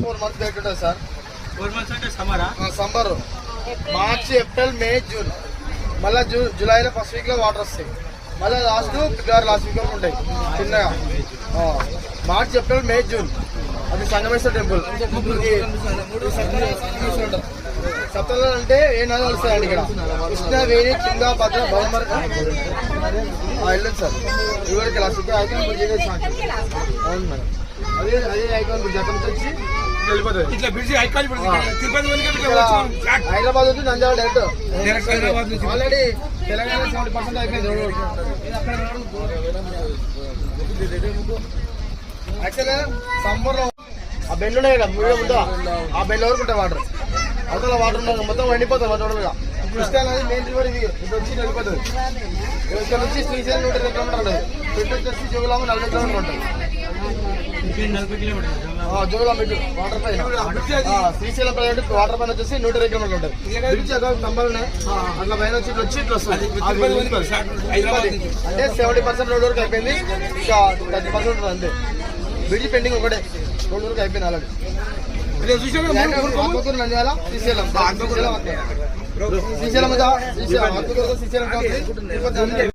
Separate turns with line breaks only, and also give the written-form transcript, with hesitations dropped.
4 months back ఉంటుంది sir.
4 months అంటే సమ్మరా?
Summer, March, April, మే, June, మళ్ళీ జూలైలో ఫస్ట్ వీక్లో వాటర్ వస్తాయి. మళ్ళీ ఫిబ్రవరి లాస్ట్ వీక్లో ఉంటాయి చిన్నగా. మార్చ్, ఏప్రిల్, మే, జూన్ అది సంగమేశ్వర టెంపుల్. సప్తలో అంటే ఏ నెలలు వస్తాయండి ఇక్కడ? కృష్ణ, వేణి, తుంగ, భద్ర, భవమర్ వెళ్ళదు సార్. ఇవరికి లాస్ట్ ఐకాన్ బ్రిడ్జ్ అవును మేడం. అదే ఐకాన్ బ్రిడ్జ్ అక్కడ నుంచి వచ్చి వెళ్ళిపోతుంది. హైదరాబాద్ నుంచి నంద్యాల డైరెక్ట్. ఆల్రెడీ తెలంగాణ 70% అయిపోయింది రోడ్. యాక్చువల్గా సమ్మర్లో ఆ బెండ్ ఉన్నాయి కదా మీడియం ఉందా, ఆ బెండ్ వరకు ఉంటాయి వాటర్. అవతల వాటర్ ఉన్నాయి మొత్తం ఎండిపోతుంది టోటల్గా. కృష్ణా అనేది మెయిన్ రివర్ ఇది. ఇప్పుడు వచ్చి వెళ్ళిపోతుంది. ఇక్కడ నుంచి శ్రీశైలం 120 కిలోమీటర్ ఉంటుంది. ఇటు వచ్చి జోగులాంబ 40 కిలోమీటర్ ఉంటుంది. జోగులాంబ వాటర్ పైన శ్రీశైలం పైన వాటర్ పైన వచ్చేసి 120 కిలోమీటర్లు ఉంటుంది. బ్రిడ్జ్ అక్కడ స్తంభాలు ఉన్నాయి. అట్లా పైన వచ్చి ఇట్లా వస్తుంది. అంటే 70% రోడ్ వరకు అయిపోయింది. ఇంకా 30% ఉంటుంది అంతే. బ్రిడ్జ్ పెండింగ్ ఒకటే, రోడ్ వరకు అయిపోయింది అలాగే. నంద్యాల శ్రీశైలం శ్రీశైలం శ్రీశైలం